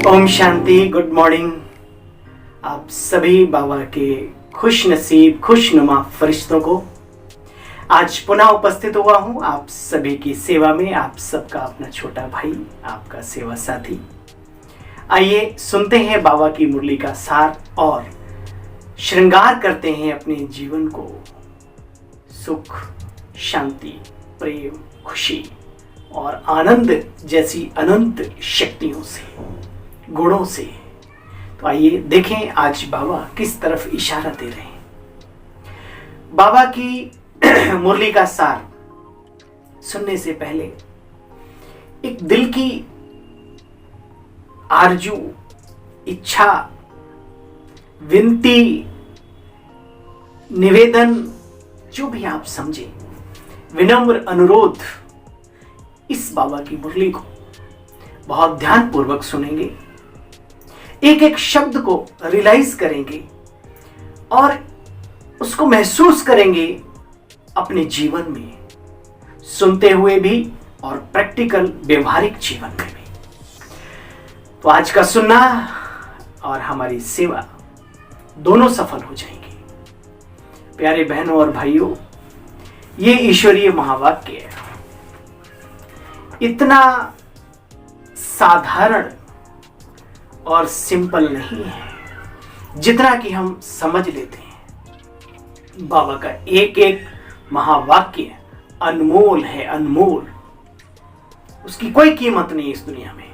Om Shanti. Good morning. आप सभी बाबा के खुश नसीब खुशनुमा फरिश्तों को आज पुनः उपस्थित हुआ हूं आप सभी की सेवा में। आप सबका अपना छोटा भाई, आपका सेवा साथी। आइए सुनते हैं बाबा की मुरली का सार और श्रृंगार करते हैं अपने जीवन को सुख, शांति, प्रेम, खुशी और आनंद जैसी अनंत शक्तियों से, गुणों से। तो आइए देखें आज बाबा किस तरफ इशारा दे रहे हैं। बाबा की मुरली का सार सुनने से पहले एक दिल की आरजू, इच्छा, विनती, निवेदन, जो भी आप समझें, विनम्र अनुरोध, इस बाबा की मुरली को बहुत ध्यानपूर्वक सुनेंगे, एक एक शब्द को रियलाइज करेंगे और उसको महसूस करेंगे अपने जीवन में, सुनते हुए भी और प्रैक्टिकल व्यवहारिक जीवन में भी। तो आज का सुनना और हमारी सेवा दोनों सफल हो जाएंगे। प्यारे बहनों और भाइयों, ये ईश्वरीय महावाक्य है, इतना साधारण और सिंपल नहीं है जितना कि हम समझ लेते हैं। बाबा का एक एक महावाक्य अनमोल है, अनमोल। उसकी कोई कीमत नहीं इस दुनिया में।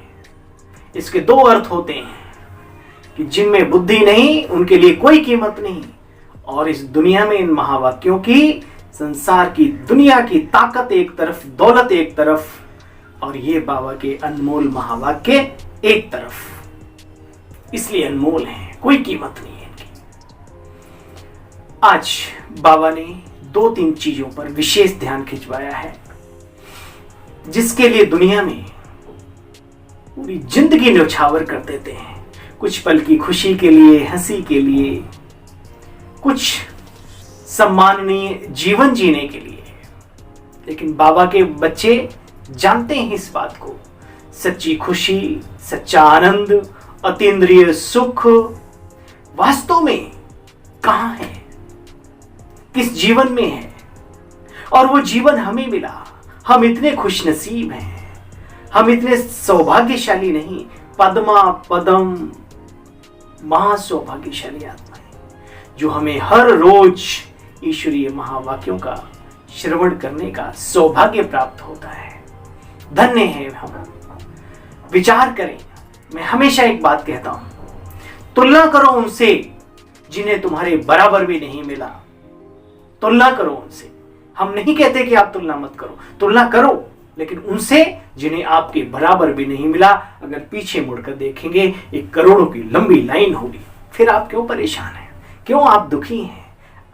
इसके दो अर्थ होते हैं कि जिनमें बुद्धि नहीं उनके लिए कोई कीमत नहीं, और इस दुनिया में इन महावाक्यों की, संसार की, दुनिया की ताकत एक तरफ, दौलत एक तरफ, और ये बाबा के अनमोल महावाक्य एक तरफ। इसलिए अनमोल है, कोई कीमत नहीं है इनकी। आज बाबा ने दो तीन चीजों पर विशेष ध्यान खिंचवाया है जिसके लिए दुनिया में पूरी जिंदगी न्यौछावर कर देते हैं। कुछ पल की खुशी के लिए, हंसी के लिए, कुछ सम्माननीय जीवन जीने के लिए। लेकिन बाबा के बच्चे जानते हैं इस बात को। सच्ची खुशी, सच्चा आनंद, अतीन्द्रिय सुख वास्तव में कहां है, किस जीवन में है, और वो जीवन हमें मिला। हम इतने खुशनसीब हैं, हम इतने सौभाग्यशाली नहीं, पद्मा पदम महासौभाग्यशाली आत्मा है जो हमें हर रोज ईश्वरीय महावाक्यों का श्रवण करने का सौभाग्य प्राप्त होता है। धन्य है हम। विचार करें। मैं हमेशा एक बात कहता हूं, तुलना करो उनसे जिन्हें तुम्हारे बराबर भी नहीं मिला। तुलना करो उनसे। हम नहीं कहते कि आप तुलना मत करो, तुलना करो, लेकिन उनसे जिन्हें आपके बराबर भी नहीं मिला। अगर पीछे मुड़कर देखेंगे एक करोड़ों की लंबी लाइन होगी। फिर आप क्यों परेशान हैं, क्यों आप दुखी हैं?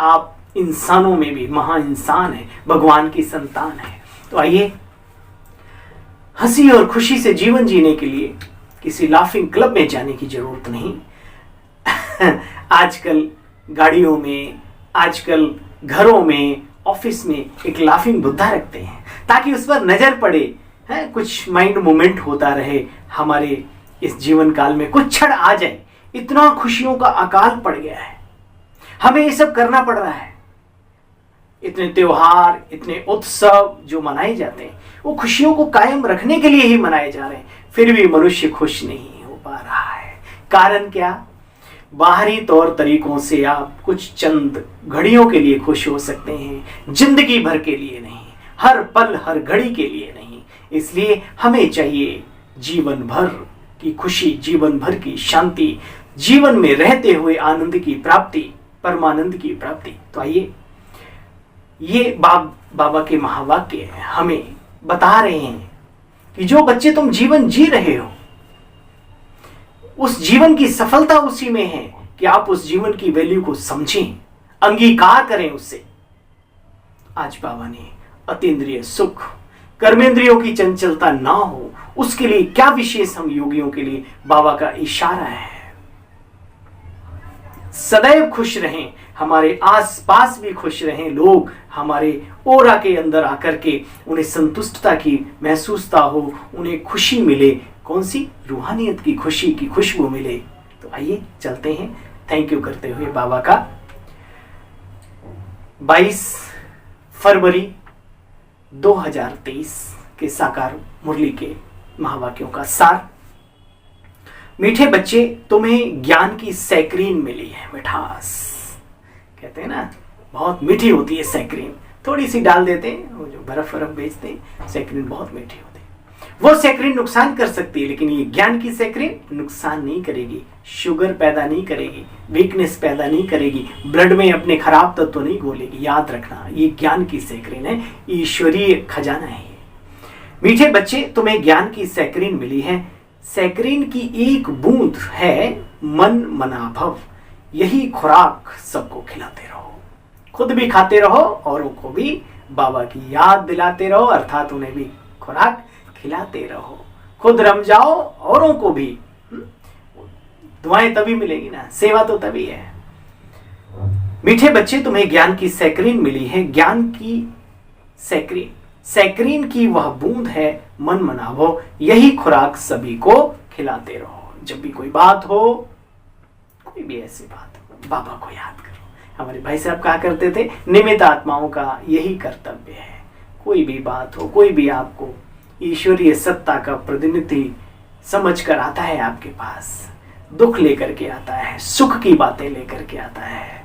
आप इंसानों में भी महा इंसान है, भगवान की संतान है। तो आइए, हंसी और खुशी से जीवन जीने के लिए किसी लाफिंग क्लब में जाने की जरूरत नहीं। आजकल गाड़ियों में, आजकल घरों में, ऑफिस में एक लाफिंग बुद्धा रखते हैं ताकि उस पर नजर पड़े, है कुछ माइंड मूवमेंट होता रहे हमारे इस जीवन काल में, कुछ क्षण आ जाए। इतना खुशियों का अकाल पड़ गया है, हमें ये सब करना पड़ रहा है। इतने त्योहार, इतने उत्सव जो मनाए जाते हैं, वो खुशियों को कायम रखने के लिए ही मनाए जा रहे हैं। फिर भी मनुष्य खुश नहीं हो पा रहा है। कारण क्या? बाहरी तौर तरीकों से आप कुछ चंद घड़ियों के लिए खुश हो सकते हैं, जिंदगी भर के लिए नहीं, हर पल हर घड़ी के लिए नहीं। इसलिए हमें चाहिए जीवन भर की खुशी, जीवन भर की शांति, जीवन में रहते हुए आनंद की प्राप्ति, परमानंद की प्राप्ति। तो आइए, ये बाबा के महावाक्य हमें बता रहे हैं कि जो बच्चे तुम जीवन जी रहे हो, उस जीवन की सफलता उसी में है कि आप उस जीवन की वैल्यू को समझें, अंगीकार करें उससे। आज बाबा ने अतीन्द्रिय सुख, कर्मेंद्रियों की चंचलता ना हो, उसके लिए क्या विशेष हम योगियों के लिए बाबा का इशारा है। सदैव खुश रहें, हमारे आसपास भी खुश रहें लोग, हमारे ओरा के अंदर आकर के उन्हें संतुष्टता की महसूसता हो, उन्हें खुशी मिले। कौन सी? रूहानियत की खुशी की खुशबू मिले। तो आइए चलते हैं थैंक यू करते हुए बाबा का 22 फरवरी 2023 के साकार मुरली के महावाक्यों का सार। मीठे बच्चे, तुम्हें ज्ञान की सैक्रीन मिली है। मिठास कहते हैं ना, बहुत मीठी होती है सैक्रीन, थोड़ी सी डाल देते हैं, वो जो बर्फ बेचते हैं, सैक्रीन बहुत मीठी होती है। वो सैक्रीन नुकसान कर सकती है, लेकिन ये ज्ञान की सैक्रीन नुकसान नहीं करेगी, शुगर पैदा नहीं करेगी, वीकनेस पैदा नहीं करेगी, ब्लड में अपने खराब तत्व नहीं घोलेगी। याद रखना, ये ज्ञान की सैक्रीन है, ईश्वरीय खजाना है। मीठे बच्चे, तुम्हें ज्ञान की सैक्रीन मिली है। सैक्रीन की एक बूंद है मन मनाभव। यही खुराक सबको खिलाते रहो, खुद भी खाते रहो, औरों को भी बाबा की याद दिलाते रहो, अर्थात उन्हें भी खुराक खिलाते रहो। खुद रम जाओ, औरों को भी। दुआएं तभी मिलेगी ना, सेवा तो तभी है। मीठे बच्चे, तुम्हें ज्ञान की सैक्रीन मिली है। ज्ञान की सैक्रीन, सैक्रीन की वह बूंद है मन मनावो। यही खुराक सभी को खिलाते रहो। जब भी कोई बात हो, कोई भी ऐसी बात हो, बाबा को याद करो। हमारे भाई साहब कहा करते थे, निमित्त आत्माओं का यही कर्तव्य है। कोई भी बात हो, कोई भी आपको ईश्वरीय सत्ता का प्रतिनिधि समझ कर आता है आपके पास, दुख लेकर के आता है, सुख की बातें लेकर के आता है,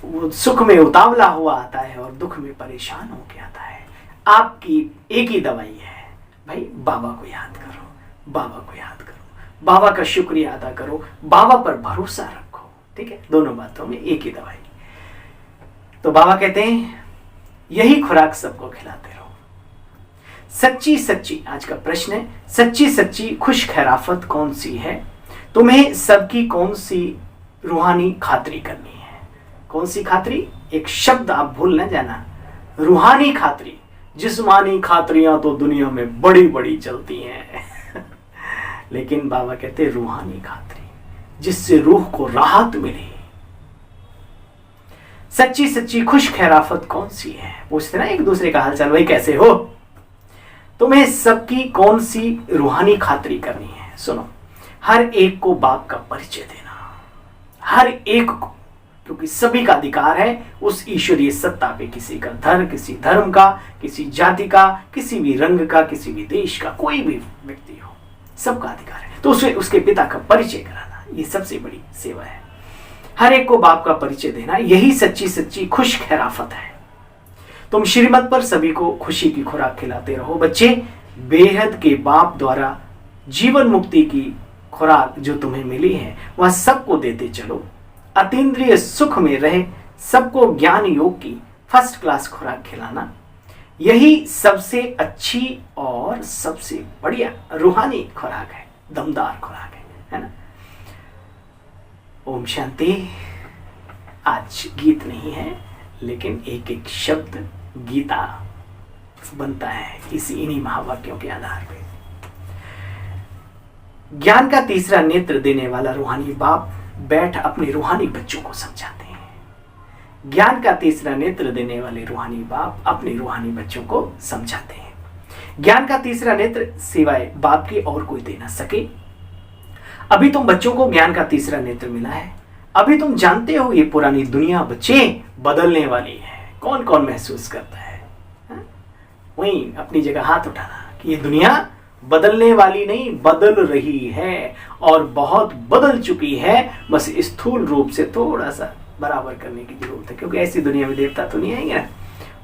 वो सुख में उतावला हुआ आता है और दुख में परेशान होकर आता है। आपकी एक ही दवाई है भाई, बाबा को याद करो, बाबा को याद करो, बाबा का शुक्रिया अदा करो, बाबा पर भरोसा रखो। ठीक है, दोनों बातों में एक ही दवाई। तो बाबा कहते हैं यही खुराक सबको खिलाते रहो। सच्ची सच्ची, आज का प्रश्न है, सच्ची सच्ची खुश खैराफत कौन सी है? तुम्हें सबकी कौन सी रूहानी खातरी करनी है? कौन सी खातरी? एक शब्द आप भूल न जाना, रूहानी खातरी। जिस्मानी खातरियां तो दुनिया में बड़ी बड़ी चलती हैं लेकिन बाबा कहते हैं रूहानी खातरी, जिससे रूह को राहत मिले। सच्ची सच्ची खुश खैराफत कौन सी है? पूछते ना एक दूसरे का हालचाल, भाई कैसे हो? तुम्हें सबकी कौन सी रूहानी खातरी करनी है? सुनो, हर एक को बाप का परिचय देना, हर एक को, क्योंकि सभी का अधिकार है उस ईश्वरीय सत्ता पे। किसी का धर्म, किसी धर्म का, किसी जाति का, किसी भी रंग का, किसी भी देश का, कोई भी व्यक्ति हो, सबका अधिकार है। तो उसके पिता का परिचय कराना, ये सबसे बड़ी सेवा है। हर एक को बाप का परिचय देना, यही सच्ची सच्ची खुश खैराफत है। तुम श्रीमत पर सभी को खुशी की खुराक खिलाते रहो। बच्चे, बेहद के बाप द्वारा जीवन मुक्ति की खुराक जो तुम्हें मिली है, वह सबको देते चलो। अतीन्द्रिय सुख में रहे सबको ज्ञान योग की फर्स्ट क्लास खुराक खिलाना, यही सबसे अच्छी और सबसे बढ़िया रूहानी खुराक है, दमदार खुराक है ना। ओम शांति। आज गीत नहीं है, लेकिन एक एक शब्द गीता बनता है इन्हीं महावाक्यों के आधार पे। ज्ञान का तीसरा नेत्र देने वाला रूहानी बाप बैठ अपने रूहानी बच्चों को समझाते हैं। ज्ञान का तीसरा नेत्र देने वाले रूहानी बाप अपने रूहानी बच्चों को समझाते हैं। ज्ञान का तीसरा नेत्र सिवाय बाप के और कोई दे ना सके। अभी तुम बच्चों को ज्ञान का तीसरा नेत्र मिला है। अभी तुम जानते हो ये पुरानी दुनिया बच्चे बदलने वाली है। कौन कौन महसूस करता है? वहीं अपनी जगह हाथ उठाना कि ये दुनिया बदलने वाली नहीं, बदल रही है और बहुत बदल चुकी है। बस स्थूल रूप से थोड़ा सा बराबर करने की जरूरत है, क्योंकि ऐसी दुनिया में देवता तो नहीं आएंगे ना।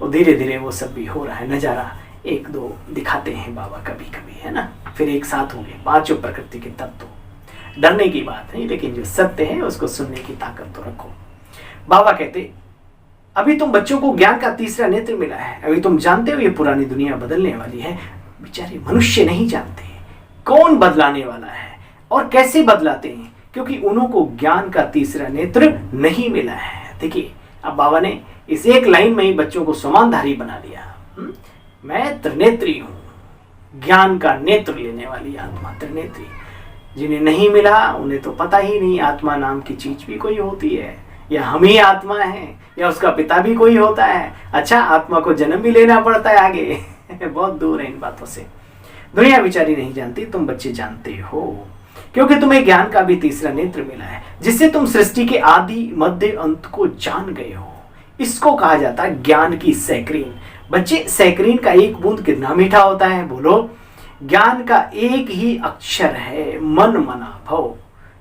और धीरे धीरे वो सब भी हो रहा है। नजारा एक दो दिखाते हैं बाबा कभी कभी, है ना। फिर एक साथ होंगे पांचों प्रकृति के तत्व। डरने की बात नहीं, लेकिन जो सत्य है उसको सुनने की ताकत तो रखो। बाबा कहते अभी तुम बच्चों को ज्ञान का तीसरा नेत्र मिला है। अभी तुम जानते हो ये पुरानी दुनिया बदलने वाली है। बेचारे मनुष्य नहीं जानते कौन बदलाने वाला है और कैसे बदलाते हैं, क्योंकि उनको ज्ञान का तीसरा नेत्र नहीं मिला है। देखिए, अब बाबा ने इस एक लाइन में ही बच्चों को समानधारी बना दिया। मैं त्रिनेत्री हूं, ज्ञान का नेत्र लेने वाली आत्मा त्रिनेत्री। जिन्हें नहीं मिला उन्हें तो पता ही नहीं आत्मा नाम की चीज भी कोई होती है। या हम ही आत्मा है, या उसका पिता भी कोई होता है? अच्छा, आत्मा को जन्म भी लेना पड़ता है आगे। बहुत दूर है इन बातों से। दुनिया बेचारी नहीं जानती, तुम बच्चे जानते हो, क्योंकि तुम्हें ज्ञान का भी तीसरा नेत्र मिला है, जिससे तुम सृष्टि के आदि मध्य अंत को जान गए हो। इसको कहा जाता है ज्ञान की सैक्रीन। बच्चे, सैक्रीन का एक बूंद कितना मीठा होता है, बोलो। ज्ञान का एक ही अक्षर है, मन मना भव।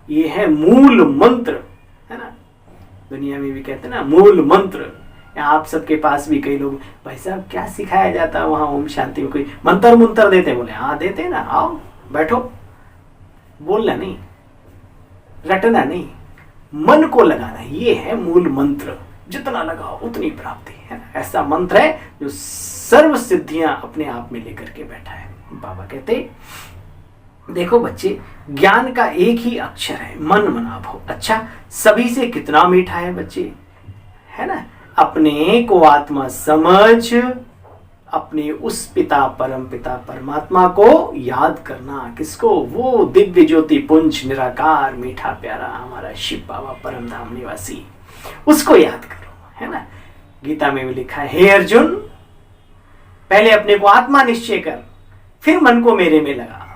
ये है मूल मंत्र, है ना। दुनिया में भी कहते हैं ना मूल मंत्र। आप सबके पास भी कई लोग, भाई साहब क्या सिखाया जाता है वहां ओम शांति में? कोई मंत्र मुंत्र देते? बोले हाँ देते ना, आओ बैठो। बोलना नहीं, रटना नहीं, मन को लगाना, ये है मूल मंत्र। जितना लगाओ उतनी प्राप्ति, है ना। ऐसा मंत्र है जो सर्व सिद्धियां अपने आप में लेकर के बैठा है। बाबा कहते, देखो बच्चे, ज्ञान का एक ही अक्षर है, मन मना भव। अच्छा, सभी से कितना मीठा है बच्चे, है ना। अपने को आत्मा समझ, अपने उस पिता परम पिता परमात्मा को याद करना। किसको? वो दिव्य ज्योति पुंज निराकार मीठा प्यारा हमारा शिव बाबा परम धाम निवासी, उसको याद करो, है ना। गीता में भी लिखा है, हे अर्जुन, पहले अपने को आत्मा निश्चय कर, फिर मन को मेरे में लगा।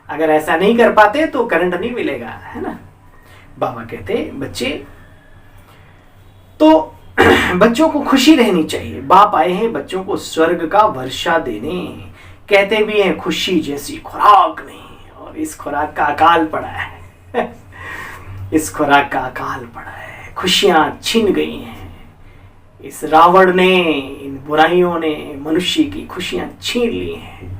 अगर ऐसा नहीं कर पाते तो करंट नहीं मिलेगा, है ना। बाबा कहते, बच्चे तो बच्चों को खुशी रहनी चाहिए। बाप आए हैं बच्चों को स्वर्ग का वर्षा देने। कहते भी हैं खुशी जैसी खुराक नहीं, और इस खुराक का अकाल पड़ा है। इस खुराक का अकाल पड़ा है, खुशियां छिन गई हैं। इस रावण ने, इन बुराइयों ने मनुष्य की खुशियां छीन ली हैं।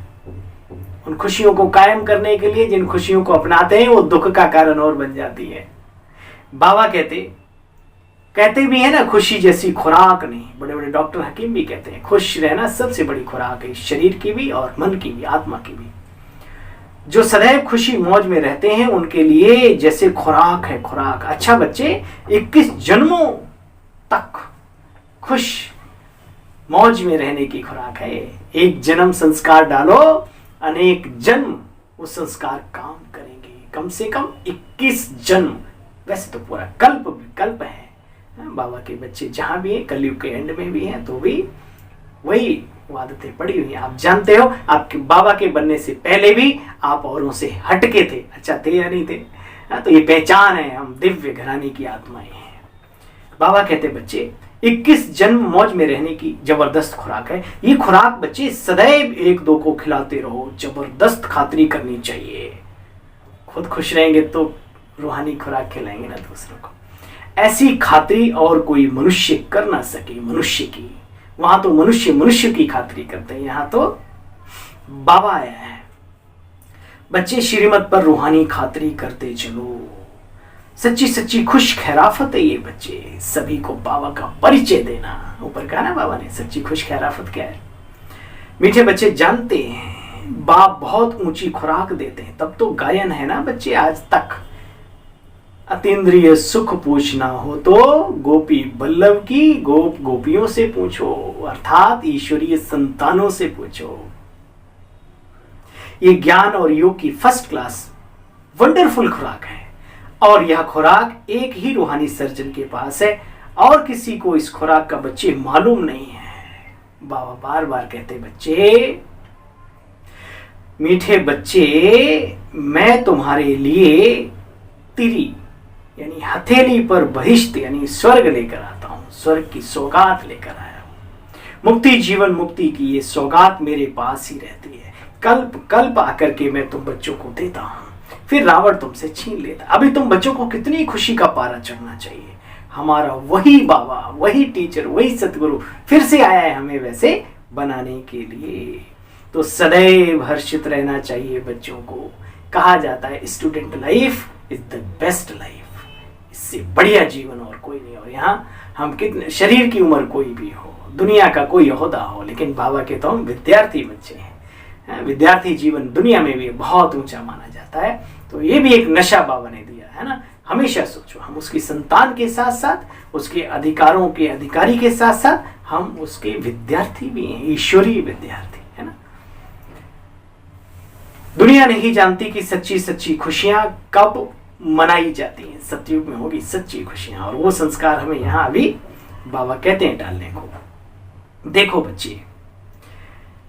उन खुशियों को कायम करने के लिए जिन खुशियों को अपनाते हैं वो दुख का कारण और बन जाती है। बाबा कहते भी है ना, खुशी जैसी खुराक नहीं। बड़े बड़े डॉक्टर हकीम भी कहते हैं खुश रहना सबसे बड़ी खुराक है, शरीर की भी और मन की भी, आत्मा की भी। जो सदैव खुशी मौज में रहते हैं उनके लिए जैसे खुराक है, खुराक। अच्छा बच्चे, 21 जन्मों तक खुश मौज में रहने की खुराक है। एक जन्म संस्कार डालो, अनेक जन्म वो संस्कार काम करेंगे। कम से कम 21 जन्म, वैसे तो पूरा कल्प है। बाबा के बच्चे जहां भी हैं, कलयुग के एंड में भी हैं, तो भी वही आदतें पड़ी हुई हैं। आप जानते हो, आपके बाबा के बनने से पहले भी आप औरों से हटके थे। अच्छा थे या नहीं थे? तो ये पहचान है, हम दिव्य घराने की आत्माएं हैं। बाबा कहते, बच्चे 21 जन्म मौज में रहने की जबरदस्त खुराक है। ये खुराक बच्चे सदैव एक दो को खिलाते रहो, जबरदस्त खातिरी करनी चाहिए। खुद खुश रहेंगे तो रूहानी खुराक खिलाएंगे ना दूसरों को। ऐसी खातिरी और कोई मनुष्य कर ना सके। मनुष्य की, वहां तो मनुष्य की खातिरी करते हैं, यहां तो बाबा आया है। बच्चे श्रीमत पर रूहानी खातिरी करते चलो। सच्ची सच्ची खुश खैराफत है ये बच्चे, सभी को बाबा का परिचय देना। ऊपर कहा ना बाबा ने, सच्ची खुश खैराफत क्या है। मीठे बच्चे जानते हैं बाप बहुत ऊंची खुराक देते हैं, तब तो गायन है ना बच्चे आज तक। अतीन्द्रिय सुख पूछना हो तो गोपी बल्लभ की गोपियों से पूछो, अर्थात ईश्वरीय संतानों से पूछो। ये ज्ञान और योग की फर्स्ट क्लास वंडरफुल खुराक है, और यह खुराक एक ही रूहानी सर्जन के पास है, और किसी को इस खुराक का बच्चे मालूम नहीं है। बाबा बार बार कहते, बच्चे मीठे बच्चे, मैं तुम्हारे लिए तिरी यानी हथेली पर बहिष्ट यानी स्वर्ग लेकर आता हूं, स्वर्ग की सौगात लेकर आया हूं। मुक्ति, जीवन मुक्ति की ये सौगात मेरे पास ही रहती है। कल्प कल्प आकर के मैं तुम बच्चों को देता हूं, फिर रावण तुमसे छीन लेता। अभी तुम बच्चों को कितनी खुशी का पारा चढ़ना चाहिए। हमारा वही बाबा, वही टीचर, वही सतगुरु फिर से आया है हमें वैसे बनाने के लिए। तो सदैव हर्षित रहना चाहिए बच्चों को। कहा जाता है student life is the best life, इससे बढ़िया जीवन और कोई नहीं हो। यहाँ हम कितने, शरीर की उम्र कोई भी हो, दुनिया का कोई ओहदा हो, लेकिन बाबा के तो हम विद्यार्थी बच्चे हैं। विद्यार्थी जीवन दुनिया में भी बहुत ऊंचा माना जाता है। तो ये भी एक नशा बाबा ने दिया है ना। हमेशा सोचो, हम उसकी संतान के साथ साथ, उसके अधिकारों के अधिकारी के साथ साथ हम उसके विद्यार्थी भी हैं, ईश्वरीय विद्यार्थी, है ना। दुनिया नहीं जानती कि सच्ची सच्ची खुशियां कब मनाई जाती हैं। सतयुग में होगी सच्ची खुशियां, और वो संस्कार हमें यहाँ अभी बाबा कहते हैं डालने को। देखो बच्चे,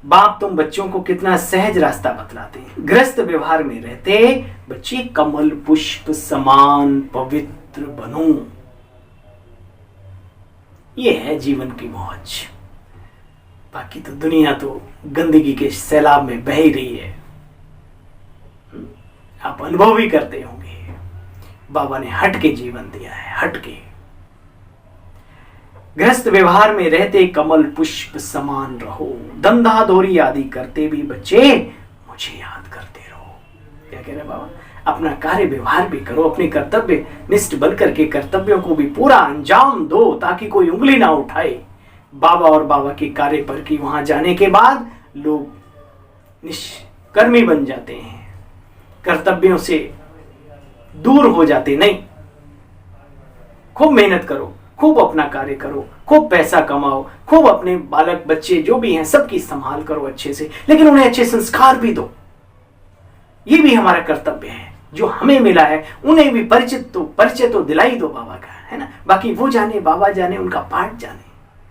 बाप तुम बच्चों को कितना सहज रास्ता बतलाते हैं। गृहस्थ व्यवहार में रहते बच्चे कमल पुष्प समान पवित्र बनो, ये है जीवन की मौज। बाकी तो दुनिया तो गंदगी के सैलाब में बह ही रही है, आप अनुभव भी करते होंगे। बाबा ने हट के जीवन दिया है, हट के। गृहस्थ व्यवहार में रहते कमल पुष्प समान रहो, धंधा धोरी आदि करते भी बच्चे मुझे याद करते रहो। क्या कह रहे बाबा, अपना कार्य व्यवहार भी करो, अपने कर्तव्य निष्ठ बन करके कर्तव्यों को भी पूरा अंजाम दो, ताकि कोई उंगली ना उठाए बाबा और बाबा के कार्य पर, कि वहां जाने के बाद लोग निष्कर्मी बन जाते हैं, कर्तव्यों से दूर हो जाते नहीं। खूब मेहनत करो, खूब अपना कार्य करो, खूब पैसा कमाओ, खूब अपने बालक बच्चे जो भी हैं सबकी संभाल करो अच्छे से, लेकिन उन्हें अच्छे संस्कार भी दो। ये भी हमारा कर्तव्य है, जो हमें मिला है उन्हें भी परिचय तो दिलाई दो बाबा का, है ना। बाकी वो जाने, बाबा जाने, उनका पाठ जाने,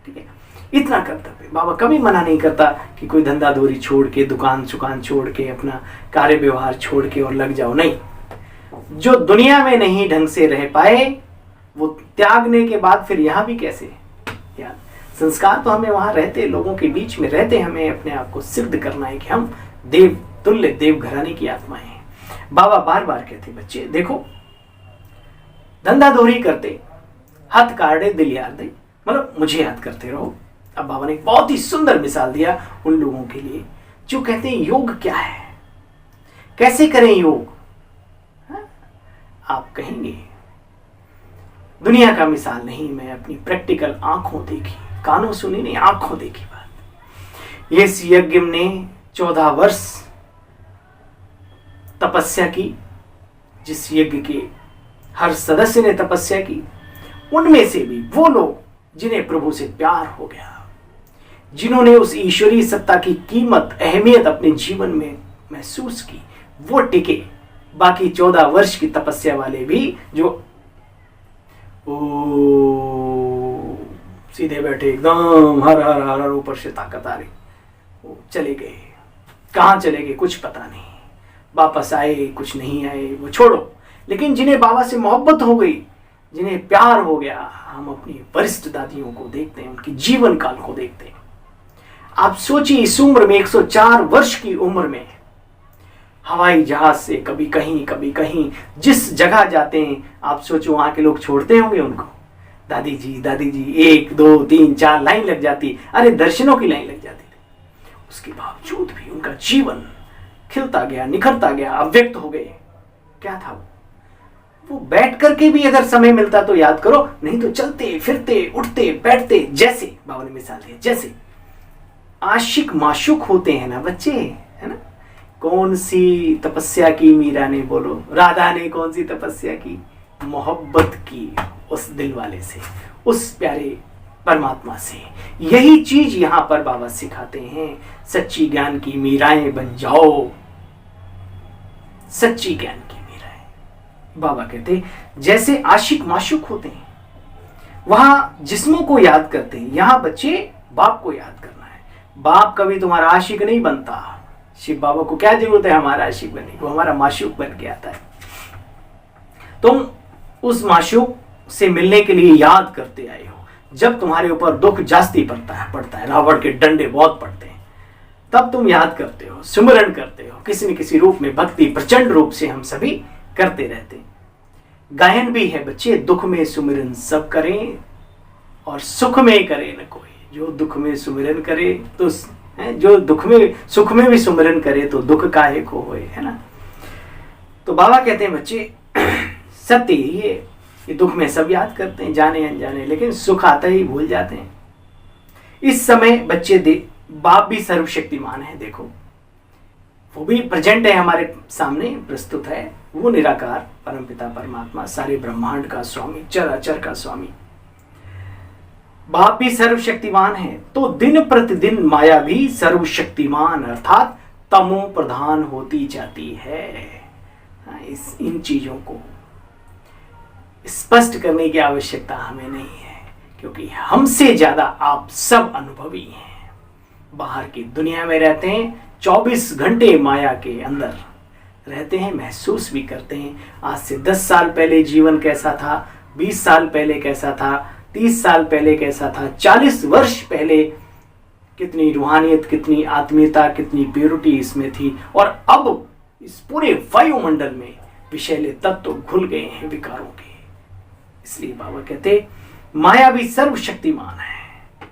ठीक है, इतना कर्तव्य। बाबा कभी मना नहीं करता कि कोई धंधा धोरी छोड़ के, दुकान सुकान छोड़ के, अपना कार्य व्यवहार छोड़ के और लग जाओ, नहीं। जो दुनिया में नहीं ढंग से रह पाए वो त्यागने के बाद फिर यहां भी कैसे यार। संस्कार तो हमें वहां रहते, लोगों के बीच में रहते, हमें अपने आप को सिद्ध करना है कि हम देव तुल्य देव घराने की आत्माएं हैं। बाबा बार बार कहते बच्चे देखो, धंधा धोरी करते हाथ काटे दिल यार दे, मतलब मुझे याद करते रहो। अब बाबा ने एक बहुत ही सुंदर मिसाल दिया उन लोगों के लिए जो कहते हैं योग क्या है, कैसे करें योग। आप कहेंगे दुनिया का मिसाल नहीं, मैं अपनी प्रैक्टिकल आंखों देखी, कानों सुनी नहीं, आंखों देखी बात। इस यज्ञ ने 14 वर्ष तपस्या की, जिस यज्ञ के हर सदस्य ने तपस्या की, उनमें से भी वो लोग जिन्हें प्रभु से प्यार हो गया, जिन्होंने उस ईश्वरीय सत्ता की कीमत अहमियत अपने जीवन में महसूस की, वो टिके। बाकी 14 वर्ष की तपस्या वाले भी जो सीधे बैठे एकदम हर हर हर हर ऊपर से ताकत आ रही, वो चले गए। कहाँ चले गए कुछ पता नहीं, वापस आए कुछ नहीं आए, वो छोड़ो। लेकिन जिन्हें बाबा से मोहब्बत हो गई, जिन्हें प्यार हो गया, हम अपनी वरिष्ठ दादियों को देखते हैं, उनकी जीवन काल को देखते हैं। आप सोचिए इस उम्र में, 104 वर्ष की उम्र में, हवाई जहाज से कभी कहीं जिस जगह जाते हैं, आप सोचो वहां के लोग छोड़ते होंगे उनको, दादी जी 1 2 3 4 लाइन लग जाती, अरे दर्शनों की लाइन लग जाती थी। उसके बावजूद भी उनका जीवन खिलता गया, निखरता गया, अव्यक्त हो गए। क्या था वो बैठ करके भी अगर समय मिलता तो याद करो, नहीं तो चलते फिरते उठते बैठते, जैसे बाबा ने मिसाल दी, जैसे आशिक माशुक होते हैं ना बच्चे, है ना। कौन सी तपस्या की मीरा ने, बोलो राधा ने कौन सी तपस्या की, मोहब्बत की उस दिल वाले से, उस प्यारे परमात्मा से। यही चीज यहां पर बाबा सिखाते हैं, सच्ची ज्ञान की मीराएं बन जाओ, सच्ची ज्ञान की मीराएं। बाबा कहते जैसे आशिक माशुक होते हैं, वहां जिस्मों को याद करते हैं, यहां बच्चे बाप को याद करना है। बाप कभी तुम्हारा आशिक नहीं बनता, शिव बाबा को क्या जरूरत है हमारा आशिक बनने की, वो हमारा माशूक बन के आता है। तुम उस माशूक से मिलने के लिए याद करते आए हो। जब तुम्हारे ऊपर दुख जास्ती पड़ता है, रावण के डंडे बहुत पड़ते हैं, तब तुम याद करते हो, सुमिरन करते हो, किसी न किसी रूप में भक्ति प्रचंड रूप से हम सभी करते रहते हैं। गायन भी है बच्चे, दुख में सुमिरन सब करें और सुख में करे न कोई। जो दुख में सुमिरन करे तो जो दुख में सुख में भी सुमिरन करे तो दुख काहे को होए, है ना। तो बाबा कहते हैं बच्चे सत्य ये दुख में सब याद करते हैं, जाने अनजाने, लेकिन सुख आता ही भूल जाते हैं। इस समय बच्चे बाप भी सर्वशक्तिमान है, देखो वो भी प्रेजेंट है हमारे सामने, प्रस्तुत है। वो निराकार परमपिता परमात्मा, सारे ब्रह्मांड का स्वामी, चराचर का स्वामी। बाप भी सर्वशक्तिमान है, तो दिन प्रतिदिन माया भी सर्वशक्तिमान अर्थात तमो प्रधान होती जाती है। इन चीजों को स्पष्ट करने की आवश्यकता हमें नहीं है, क्योंकि हमसे ज्यादा आप सब अनुभवी हैं। बाहर की दुनिया में रहते हैं, 24 घंटे माया के अंदर रहते हैं, महसूस भी करते हैं आज से 10 साल पहले जीवन कैसा था, 20 साल पहले कैसा था, 30 साल पहले कैसा था, 40 वर्ष पहले कितनी रूहानियत, कितनी आत्मीयता, कितनी प्योरिटी इसमें थी, और अब इस पूरे वायुमंडल में विषैले तत्व घुल गए हैं विकारों के। इसलिए बाबा कहते माया भी सर्वशक्तिमान है,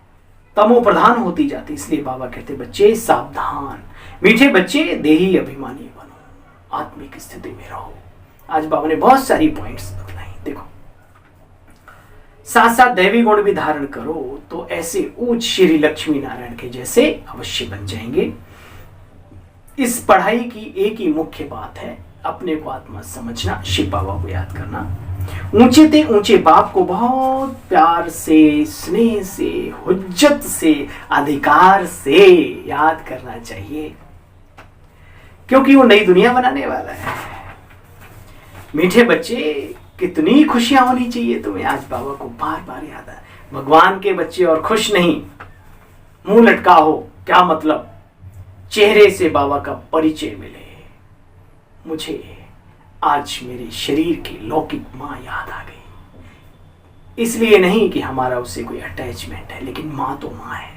तमो प्रधान होती जाती। इसलिए बाबा कहते बच्चे सावधान, मीठे बच्चे देही अभिमानी बनो, आत्मिक स्थिति में रहो। आज बाबा ने बहुत सारी पॉइंट्स बतलाई। देखो, साथ साथ दैवी गुण भी धारण करो तो ऐसे ऊंच श्री लक्ष्मी नारायण के जैसे अवश्य बन जाएंगे। इस पढ़ाई की एक ही मुख्य बात है, अपने को आत्मा समझना, शिव बाबा को याद करना, ऊंचे ते ऊंचे बाप को बहुत प्यार से, स्नेह से, हुज्जत से, अधिकार से याद करना चाहिए, क्योंकि वो नई दुनिया बनाने वाला है। मीठे बच्चे, कितनी खुशियां होनी चाहिए तुम्हें। आज बाबा को बार बार याद है, भगवान के बच्चे और खुश नहीं, मुंह लटका हो, क्या मतलब, चेहरे से बाबा का परिचय मिले। मुझे आज मेरे शरीर की लौकिक माँ याद आ गई, इसलिए नहीं कि हमारा उससे कोई अटैचमेंट है, लेकिन माँ तो माँ है,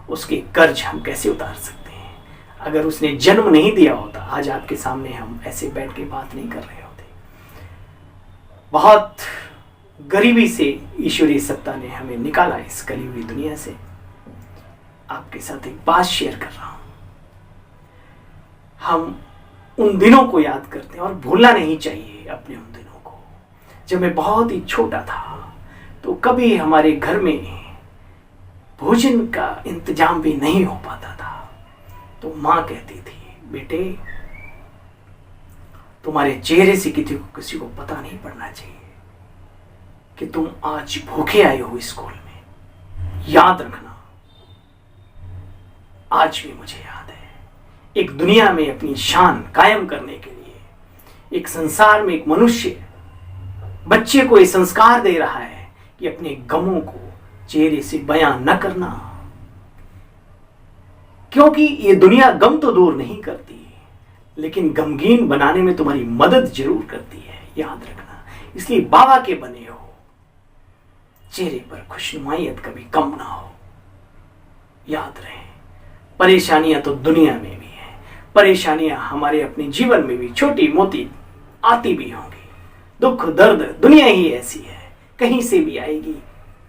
उसके कर्ज हम कैसे उतार सकते हैं। अगर उसने जन्म नहीं दिया होता, आज आपके सामने हम ऐसे बैठ के बात नहीं कर रहे होते। बहुत गरीबी से ईश्वरीय सत्ता ने हमें निकाला इस कली हुई दुनिया से। आपके साथ एक बात शेयर कर रहा हूं, हम उन दिनों को याद करते हैं और भूलना नहीं चाहिए अपने उन दिनों को। जब मैं बहुत ही छोटा था तो कभी हमारे घर में भोजन का इंतजाम भी नहीं हो पाता था, तो माँ कहती थी, बेटे तुम्हारे चेहरे से किसी को पता नहीं पड़ना चाहिए कि तुम आज भूखे आए हो स्कूल में। याद रखना, आज भी मुझे याद है, एक दुनिया में अपनी शान कायम करने के लिए, एक संसार में एक मनुष्य बच्चे को ये संस्कार दे रहा है कि अपने गमों को चेहरे से बयां न करना, क्योंकि ये दुनिया गम तो दूर नहीं करती, लेकिन गमगीन बनाने में तुम्हारी मदद जरूर करती है, याद रखना। इसलिए बाबा के बने हो, चेहरे पर खुशनुमाइयत कभी कम ना हो, याद रहे। परेशानियां तो दुनिया में भी है, परेशानियां हमारे अपने जीवन में भी छोटी मोटी आती भी होंगी। दुख दर्द दुनिया ही ऐसी है, कहीं से भी आएगी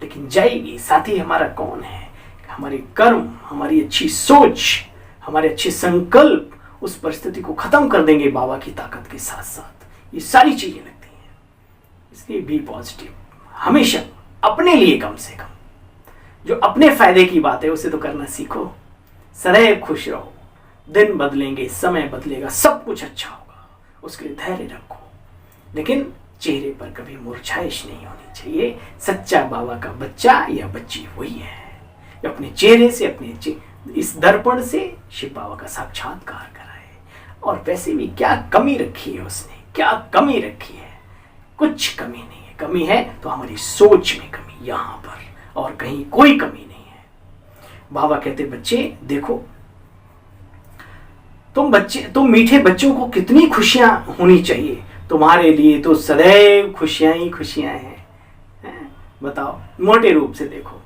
लेकिन जाएगी। साथी हमारा कौन है? हमारे कर्म, हमारी अच्छी सोच, हमारे अच्छे संकल्प उस परिस्थिति को खत्म कर देंगे बाबा की ताकत के साथ साथ। ये सारी चीजें लगती हैं, इसलिए बी पॉजिटिव हमेशा, अपने लिए कम से कम। जो अपने फायदे की बात है उसे तो करना सीखो। सदैव खुश रहो, दिन बदलेंगे, समय बदलेगा, सब कुछ अच्छा होगा, उसके लिए धैर्य रखो। लेकिन चेहरे पर कभी मुरझाइश नहीं होनी चाहिए। सच्चा बाबा का बच्चा या बच्ची वही है जो अपने चेहरे से, अपने इस दर्पण से शिव बाबा का साक्षात्कार कराए। और वैसे भी क्या कमी रखी है उसने, क्या कमी रखी है? कुछ कमी नहीं है। कमी है तो हमारी सोच में कमी, यहां पर, और कहीं कोई कमी नहीं है। बाबा कहते बच्चे देखो, तुम मीठे बच्चों को कितनी खुशियां होनी चाहिए, तुम्हारे लिए तो सदैव खुशियां ही खुशियां हैं। बताओ, मोटे रूप से देखो,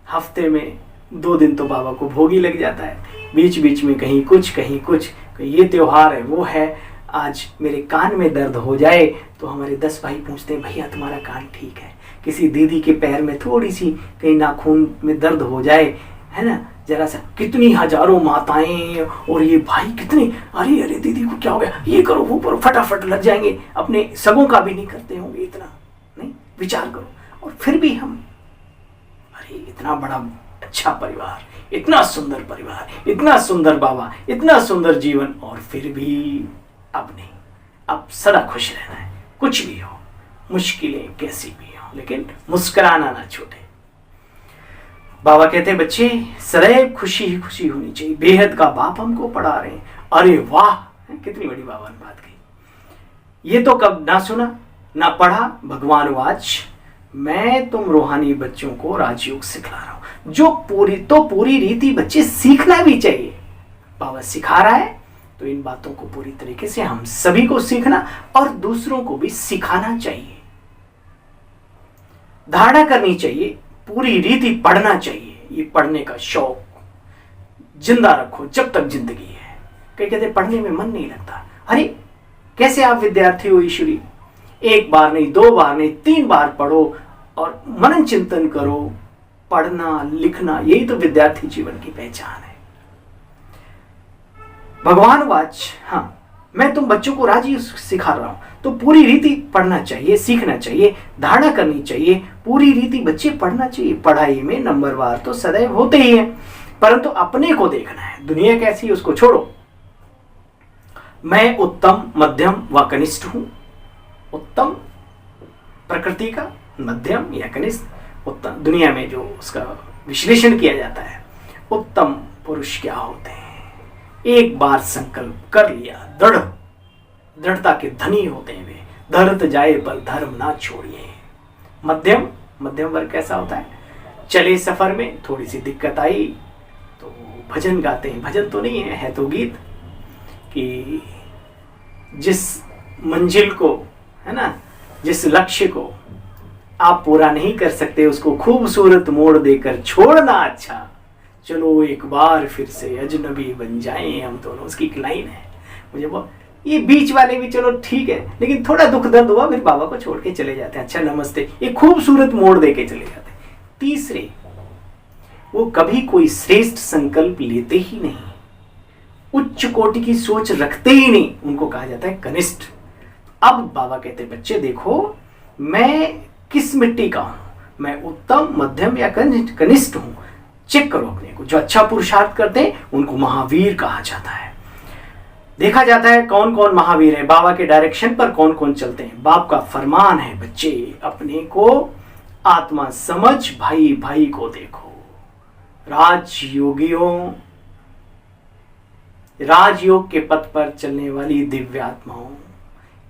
हफ्ते में 2 दिन तो बाबा को भोग ही लग जाता है, बीच बीच में कहीं कुछ कहीं कुछ, ये त्योहार है वो है। आज मेरे कान में दर्द हो जाए तो हमारे 10 भाई पूछते हैं भैया तुम्हारा कान ठीक है। किसी दीदी के पैर में थोड़ी सी कहीं नाखून में दर्द हो जाए, है ना, जरा सा, कितनी हजारों माताएं और ये भाई कितने, अरे अरे दीदी को क्या हो गया, ये करो वो करो, फटाफट लग जाएंगे। अपने सबों का भी नहीं करते होंगे इतना, नहीं, विचार करो। और फिर भी हम, अरे इतना बड़ा अच्छा परिवार, इतना सुंदर परिवार, इतना सुंदर बाबा, इतना सुंदर जीवन, और फिर भी अब नहीं, अब सदा खुश रहना है। कुछ भी हो, मुश्किलें कैसी भी हो, लेकिन मुस्कुराना ना छूटे। बाबा कहते बच्चे सदैव खुशी ही खुशी होनी चाहिए। बेहद का बाप हमको पढ़ा रहे हैं। अरे वाह, कितनी बड़ी बाबा ने बात कही। ये तो कब ना सुना, ना पढ़ा। भगवान वाच, मैं तुम रूहानी बच्चों को राजयोग सिखला रहा हूं, जो पूरी रीति बच्चे सीखना भी चाहिए। बाबा सिखा रहा है तो इन बातों को पूरी तरीके से हम सभी को सीखना और दूसरों को भी सिखाना चाहिए, धारणा करनी चाहिए, पूरी रीति पढ़ना चाहिए। ये पढ़ने का शौक जिंदा रखो जब तक जिंदगी है। कई कहते पढ़ने में मन नहीं लगता। अरे कैसे आप विद्यार्थी हो ईश्वरी, एक बार नहीं, 2 बार नहीं, 3 बार पढ़ो और मनन चिंतन करो। पढ़ना लिखना यही तो विद्यार्थी जीवन की पहचान है। भगवान वाच, हाँ मैं तुम बच्चों को राजी सिखा रहा हूं, तो पूरी रीति पढ़ना चाहिए, सीखना चाहिए, धारणा करनी चाहिए। पूरी रीति बच्चे पढ़ना चाहिए। पढ़ाई में नंबरवार तो सदैव होते ही है, परंतु अपने को देखना है। दुनिया कैसी है उसको छोड़ो। मैं उत्तम, मध्यम व कनिष्ठ हूं। उत्तम प्रकृति का, मध्यम या कनिष्ठ। उत्तम दुनिया में जो उसका विश्लेषण किया जाता है, उत्तम पुरुष क्या होते हैं, एक बार संकल्प कर लिया, दृढ़ता के धनी होते हैं वे। धरत जाए पर धर्म ना छोड़िए। मध्यम वर्ग कैसा होता है, चले सफर में थोड़ी सी दिक्कत आई तो भजन गाते हैं। भजन तो नहीं है तो गीत, कि जिस मंजिल को, है ना, जिस लक्ष्य को आप पूरा नहीं कर सकते उसको खूबसूरत मोड़ देकर छोड़ना अच्छा। चलो एक बार फिर से अजनबी बन जाएं हम दोनों, उसकी एक लाइन है। मुझे वो ये बीच वाले भी चलो ठीक है, लेकिन थोड़ा दुख दर्द हुआ फिर बाबा को छोड़ के चले जाते हैं। अच्छा नमस्ते, ये खूबसूरत मोड़ दे के चले जाते हैं। तीसरे, वो कभी कोई श्रेष्ठ संकल्प लेते ही नहीं, उच्च कोटि की सोच रखते ही नहीं, उनको कहा जाता है कनिष्ठ। अब बाबा कहते बच्चे देखो मैं किस मिट्टी का हूं, मैं उत्तम, मध्यम या कनिष्ठ हूं। चेक करो अपने को। जो अच्छा पुरुषार्थ करते हैं उनको महावीर कहा जाता है। देखा जाता है कौन कौन महावीर है, बाबा के डायरेक्शन पर कौन कौन चलते हैं। बाप का फरमान है बच्चे अपने को आत्मा समझ, भाई भाई को देखो। राजयोग के पथ पर चलने वाली दिव्य आत्माओं,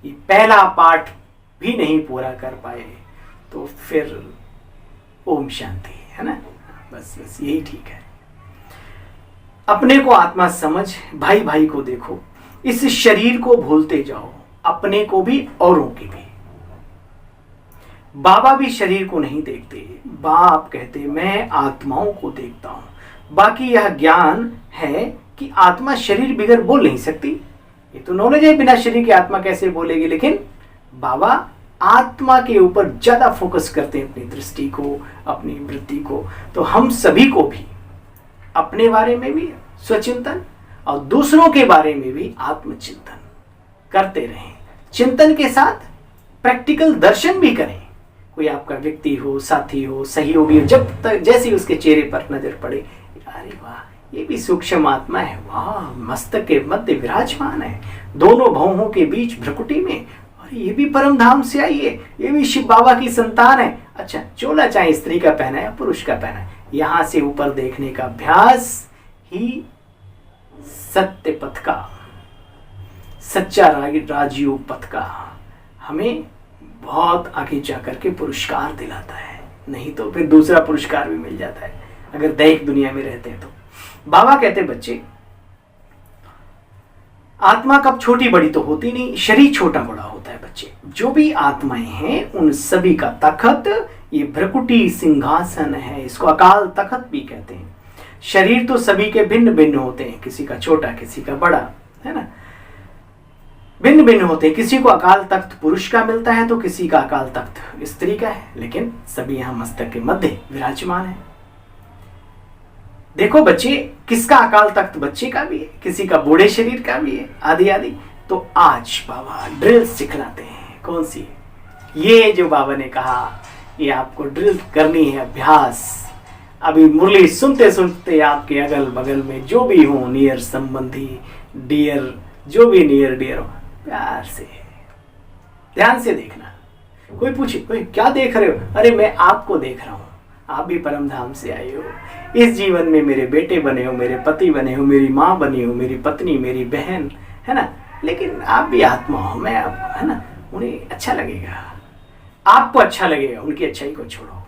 ये पहला पाठ भी नहीं पूरा कर पाए तो फिर ओम शांति, है ना। बस यही ठीक है। अपने को आत्मा समझ, भाई भाई को देखो। इस शरीर को भूलते जाओ, अपने को भी औरों की भी। बाबा भी शरीर को नहीं देखते। बाप कहते मैं आत्माओं को देखता हूं। बाकी यह ज्ञान है कि आत्मा शरीर बिगर बोल नहीं सकती। ये तो नॉलेज है, बिना शरीर की आत्मा कैसे बोलेगी। लेकिन बाबा आत्मा के ऊपर ज्यादा फोकस करते हैं, अपनी दृष्टि को, अपनी वृत्ति को। तो हम सभी को भी अपने बारे में भी स्वचिंतन और दूसरों के बारे में भी आत्मचिंतन करते रहें। चिंतन के साथ प्रैक्टिकल दर्शन भी करें। कोई आपका व्यक्ति हो, साथी हो, सहयोगी हो, जब तक जैसे उसके चेहरे पर नजर पड़े, अरे वाह ये भी सूक्ष्म आत्मा है, वाह मस्तक के मध्य विराजमान है, दोनों भौहों के बीच भ्रकुटी में, और ये भी परम धाम से आई है, ये भी शिव बाबा की संतान है। अच्छा चोला चाहे स्त्री का पहना है या पुरुष का पहना है, यहां से ऊपर देखने का अभ्यास ही सत्य पथ का, सच्चा राजयोग पथ का हमें बहुत आगे जाकर के पुरस्कार दिलाता है। नहीं तो फिर दूसरा पुरस्कार भी मिल जाता है अगर दैहिक दुनिया में रहते हैं तो। बाबा कहते बच्चे आत्मा कब छोटी बड़ी तो होती नहीं, शरीर छोटा बड़ा होता है। बच्चे जो भी आत्माएं हैं उन सभी का तखत ये भ्रकुटी सिंहासन है, इसको अकाल तखत भी कहते हैं। शरीर तो सभी के भिन्न भिन्न होते हैं, किसी का छोटा किसी का बड़ा, है ना, भिन्न भिन्न होते हैं। किसी को अकाल तख्त पुरुष का मिलता है तो किसी का अकाल तख्त स्त्री का है, लेकिन सभी यहां मस्तक के मध्य विराजमान है। देखो बच्चे किसका अकाल तख्त बच्चे का भी है, किसी का बूढ़े शरीर का भी है, आदि आदि। तो आज बाबा ड्रिल सिखलाते हैं। कौन सी? ये जो बाबा ने कहा ये आपको ड्रिल करनी है, अभ्यास। अभी मुरली सुनते सुनते आपके अगल बगल में जो भी हो, नियर संबंधी, डियर, जो भी नियर डियर हो, प्यार से ध्यान से देखना। कोई पूछे कोई क्या देख रहे हो, अरे मैं आपको देख रहा हूं, आप भी परम धाम से आए हो। इस जीवन में मेरे बेटे बने हो, मेरे पति बने हो, मेरी माँ बनी हो, मेरी पत्नी, मेरी बहन, है ना, लेकिन आप भी आत्मा हो, मैं आप, है ना, उन्हें अच्छा लगेगा, आपको अच्छा लगेगा। उनकी अच्छाई को छोड़ो,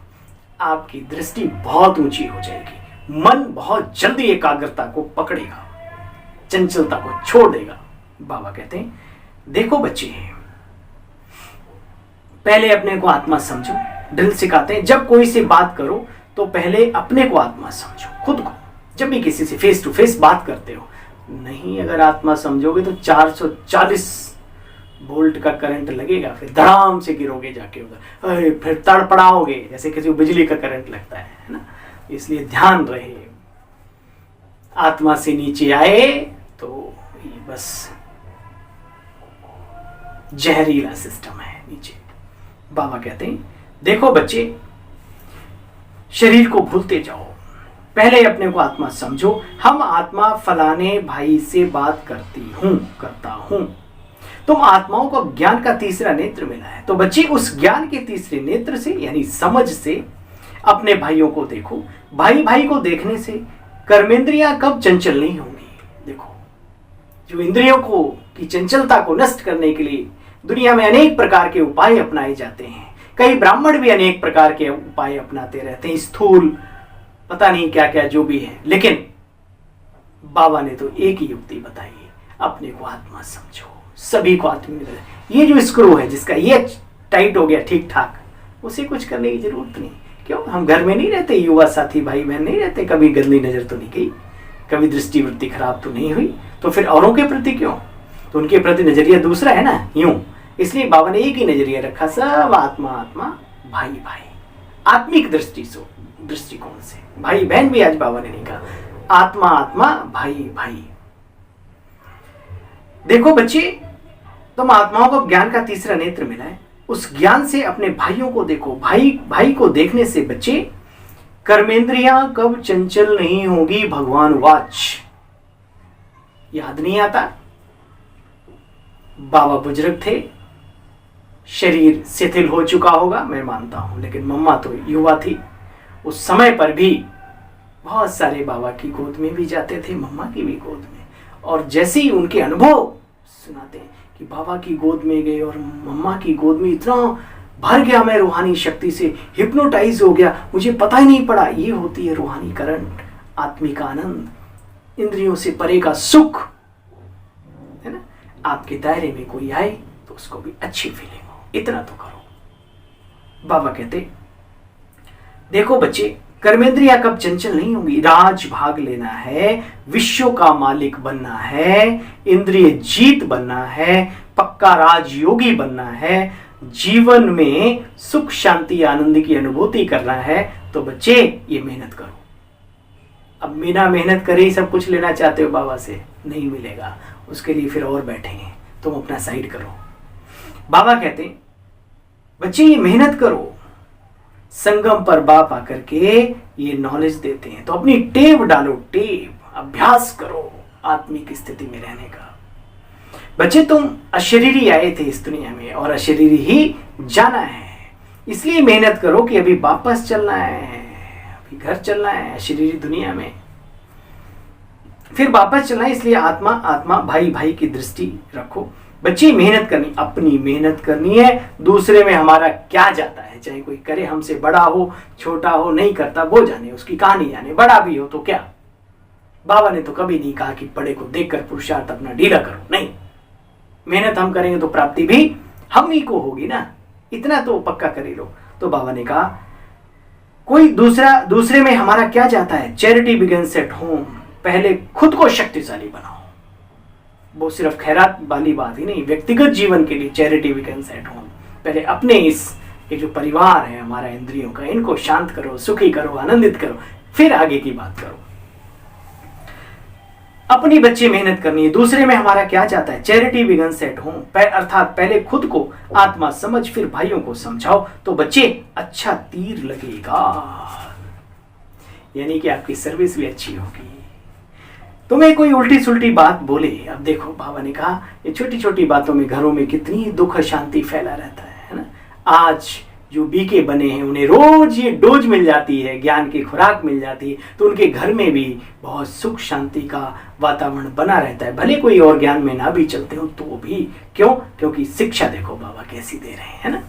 आपकी दृष्टि बहुत ऊंची हो जाएगी, मन बहुत जल्दी एकाग्रता को पकड़ेगा, चंचलता को छोड़ देगा। बाबा कहते हैं देखो बच्चे, पहले अपने को आत्मा समझो। ड्रिल सिखाते हैं जब कोई से बात करो तो पहले अपने को आत्मा समझो, खुद को। जब भी किसी से फेस टू फेस बात करते हो, नहीं अगर आत्मा समझोगे तो 440 वोल्ट का करंट लगेगा, फिर धड़ाम से गिरोगे जाके उधर, फिर तड़पड़ाओगे जैसे किसी को बिजली का करंट लगता है ना। इसलिए ध्यान रहे, आत्मा से नीचे आए तो ये बस जहरीला सिस्टम है नीचे। बाबा कहते हैं देखो बच्चे, शरीर को भूलते जाओ, पहले अपने को आत्मा समझो। हम आत्मा फलाने भाई से बात करता हूं। तुम आत्माओं को ज्ञान का तीसरा नेत्र मिला है, तो बच्चे उस ज्ञान के तीसरे नेत्र से यानी समझ से अपने भाइयों को देखो। भाई भाई को देखने से कर्मेंद्रियां कब चंचल नहीं होंगी। देखो, जो इंद्रियों को की चंचलता को नष्ट करने के लिए दुनिया में अनेक प्रकार के उपाय अपनाए जाते हैं। कई ब्राह्मण भी अनेक प्रकार के उपाय अपनाते रहते हैं, स्थूल पता नहीं क्या क्या जो भी है, लेकिन बाबा ने तो एक ही युक्ति बताई है, अपने को आत्मा समझो। सभी को आत्मा, ये जो स्क्रू है जिसका ये टाइट हो गया ठीक ठाक, उसे कुछ करने की जरूरत नहीं। क्यों, हम घर में नहीं रहते, युवा साथी भाई बहन नहीं रहते, कभी गंदी नजर तो नहीं गई, कभी दृष्टि वृत्ति खराब तो नहीं हुई, तो फिर औरों के प्रति क्यों, तो उनके प्रति नजरिया दूसरा है ना, यूं। इसलिए बाबा ने एक ही नजरिया रखा, सब आत्मा आत्मा भाई भाई, आत्मिक दृष्टिकोण से। भाई बहन भी आज बाबा ने नहीं कहा, आत्मा आत्मा भाई भाई। देखो बच्चे, तुम आत्माओं को ज्ञान का तीसरा नेत्र मिला है, उस ज्ञान से अपने भाइयों को देखो। भाई भाई को देखने से बच्चे कर्मेंद्रियां कब चंचल नहीं होगी, भगवान वाच। याद नहीं आता, बाबा बुजुर्ग थे, शरीर शिथिल हो चुका होगा मैं मानता हूं, लेकिन मम्मा तो युवा थी, उस समय पर भी बहुत सारे बाबा की गोद में भी जाते थे, मम्मा की भी गोद में। और जैसे ही उनके अनुभव सुनाते हैं कि बाबा की गोद में गए और मम्मा की गोद में इतना भर गया, मैं रूहानी शक्ति से हिप्नोटाइज हो गया, मुझे पता ही नहीं पड़ा। ये होती है रूहानी करंट, आत्मिक आनंद, इंद्रियों से परे का सुख, है ना। आपके दायरे में कोई आए तो उसको भी अच्छी फीलिंग हो, इतना तो करो। बाबा कहते देखो बच्चे, कर्मेंद्रियां कब चंचल नहीं होंगी, राज भाग लेना है, विश्व का मालिक बनना है, इंद्रिय जीत बनना है, पक्का राजयोगी बनना है, जीवन में सुख शांति आनंद की अनुभूति करना है, तो बच्चे ये मेहनत करो। अब बिना मेहनत करे ही सब कुछ लेना चाहते हो बाबा से, नहीं मिलेगा। उसके लिए फिर और बैठेंगे, तुम अपना साइड करो। बाबा कहते बच्चे ये मेहनत करो। संगम पर बाप आकर के ये नॉलेज देते हैं, तो अपनी टेव डालो, टेव, अभ्यास करो आत्मिक स्थिति में रहने का। बच्चे तुम अशरीरी आए थे इस दुनिया में और अशरीरी ही जाना है, इसलिए मेहनत करो कि अभी वापस चलना है, अभी घर चलना है अशरीरी दुनिया में, फिर वापस चलना है। इसलिए आत्मा आत्मा भाई भाई की दृष्टि रखो। बच्चे मेहनत करनी, अपनी मेहनत करनी है, दूसरे में हमारा क्या जाता है, चाहे कोई करे, हमसे बड़ा हो छोटा हो, नहीं करता वो जाने, उसकी कहानी जाने, बड़ा भी हो तो क्या। बाबा ने तो कभी नहीं कहा कि बड़े को देखकर पुरुषार्थ अपना ढीला करो, नहीं, मेहनत हम करेंगे तो प्राप्ति भी हम ही को होगी ना, इतना तो पक्का कर ही लो। तो बाबा ने कहा कोई दूसरे में हमारा क्या जाता है, चैरिटी बिगिंस एट होम, पहले खुद को शक्तिशाली बनाओ। वो सिर्फ खैरात वाली बात ही नहीं, व्यक्तिगत जीवन के लिए चैरिटी बिगिंस एट होम। पहले अपने ये जो परिवार है हमारा इंद्रियों का, इनको शांत करो, सुखी करो, आनंदित करो, फिर आगे की बात करो। अपनी बच्चे मेहनत करनी है, दूसरे में हमारा क्या चाहता है, चैरिटी बिगिंस एट होम, अर्थात पहले खुद को आत्मा समझ फिर भाइयों को समझाओ, तो बच्चे अच्छा तीर लगेगा, यानी कि आपकी सर्विस भी अच्छी होगी। तुम्हें कोई उल्टी सुल्टी बात बोले, अब देखो बाबा ने कहा ये छोटी छोटी बातों में घरों में कितनी दुख शांति फैला रहता है ना। आज जो बीके बने हैं उन्हें रोज ये डोज मिल जाती है, ज्ञान की खुराक मिल जाती है, तो उनके घर में भी बहुत सुख शांति का वातावरण बना रहता है। भले कोई और ज्ञान में ना भी चलते हो तो भी। क्यों? क्योंकि शिक्षा देखो बाबा कैसी दे रहे हैं, है ना।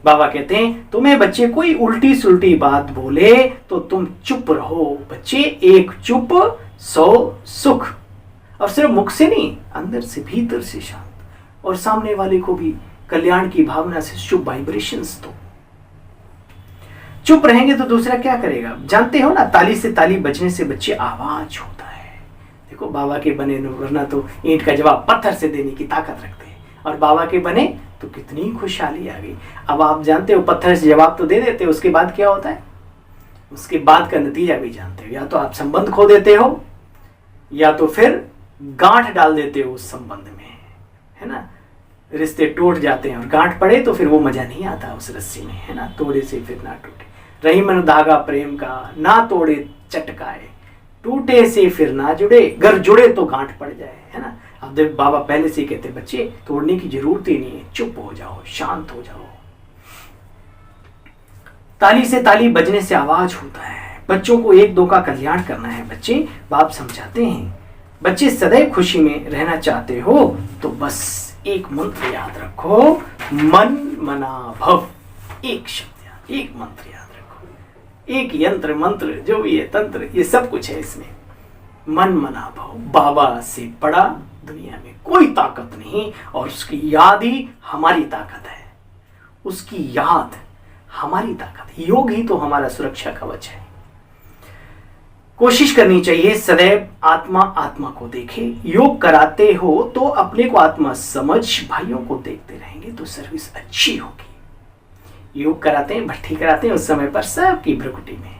बाबा कहते हैं तुम्हें बच्चे कोई उल्टी सुल्टी बात बोले तो तुम चुप रहो बच्चे, एक चुप 100 सुख। और सिर्फ मुख से नहीं, अंदर से भीतर से शांत, और सामने वाले को भी कल्याण की भावना से शुभ वाइब्रेशंस दो। चुप रहेंगे तो दूसरा क्या करेगा? जानते हो ना, ताली से ताली बजने से बच्चे आवाज होता है। देखो बाबा के बने वरना तो ईंट का जवाब पत्थर से देने की ताकत रखते हैं, और बाबा के बने तो कितनी खुशहाली आ गई। अब आप जानते हो पत्थर से जवाब तो दे देते हो, उसके बाद क्या होता है? उसके बाद का नतीजा भी जानते हो। या तो आप संबंध खो देते हो, या तो फिर गांठ डाल देते हो उस संबंध में, है ना। रिश्ते टूट जाते हैं, और गांठ पड़े तो फिर वो मजा नहीं आता उस रस्सी में, है ना। तोड़े से फिर ना टूटे, रही मन धागा प्रेम का, ना तोड़े चटकाए, टूटे से फिर ना जुड़े, गर जुड़े तो गांठ पड़ जाए, है ना। अब देख बाबा पहले से ही कहते बच्चे तोड़ने की जरूरत ही नहीं है, चुप हो जाओ, शांत हो जाओ। ताली से ताली बजने से आवाज होता है। बच्चों को एक दो का कल्याण करना है बच्चे, बाप समझाते हैं। बच्चे सदैव खुशी में रहना चाहते हो तो बस एक मंत्र याद रखो, मन मना भव। एक शब्द, एक मंत्र याद रखो, एक यंत्र मंत्र जो भी है, तंत्र, ये सब कुछ है इसमें। मन मना भव, बाबा से बड़ा दुनिया में कोई ताकत नहीं, और उसकी याद ही हमारी ताकत है। उसकी याद हमारी ताकत है। योग ही तो हमारा सुरक्षा कवच है। कोशिश करनी चाहिए सदैव आत्मा आत्मा को देखे। योग कराते हो तो अपने को आत्मा समझ, भाइयों को देखते रहेंगे तो सर्विस अच्छी होगी। योग कराते हैं, भट्टी कराते हैं, उस समय पर सबकी भ्रुकुटी में,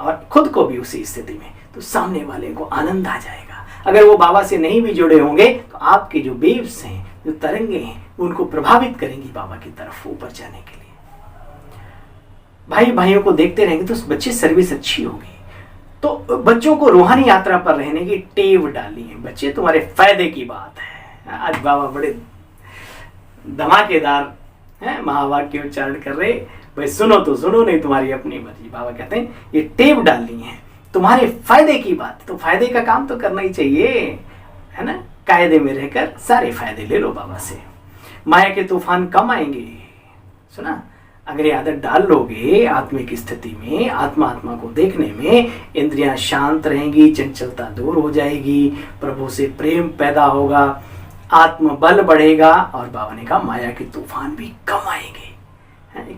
और खुद को भी उसी स्थिति में, तो सामने वाले को आनंद आ जाएगा। अगर वो बाबा से नहीं भी जुड़े होंगे तो आपके जो वेव्स हैं, जो तरंगे हैं, उनको प्रभावित करेंगी बाबा की तरफ ऊपर जाने के लिए। भाई भाइयों को देखते रहेंगे तो बच्चे सर्विस अच्छी होगी। तो बच्चों को रूहानी यात्रा पर रहने की टेव डाली है। बच्चे तुम्हारे फायदे की बात है। आज बाबा बड़े धमाकेदार है महावाक्य उच्चारण कर रहे, भाई सुनो तो सुनो, नहीं तुम्हारी अपनी मर्जी। बाबा कहते हैं ये टेव डालनी है तुम्हारे फायदे की बात, तो फायदे का काम तो करना ही चाहिए, है ना। कायदे में रहकर सारे फायदे ले लो बाबा से। माया के तूफान कम आएंगे, सुना। अगर ये आदत डाल लोगे आत्मिक स्थिति में, आत्मा आत्मा को देखने में, इंद्रियां शांत रहेंगी, चंचलता दूर हो जाएगी, प्रभु से प्रेम पैदा होगा, आत्मबल बढ़ेगा, और बाबा ने कहा माया के तूफान भी कम आएंगे।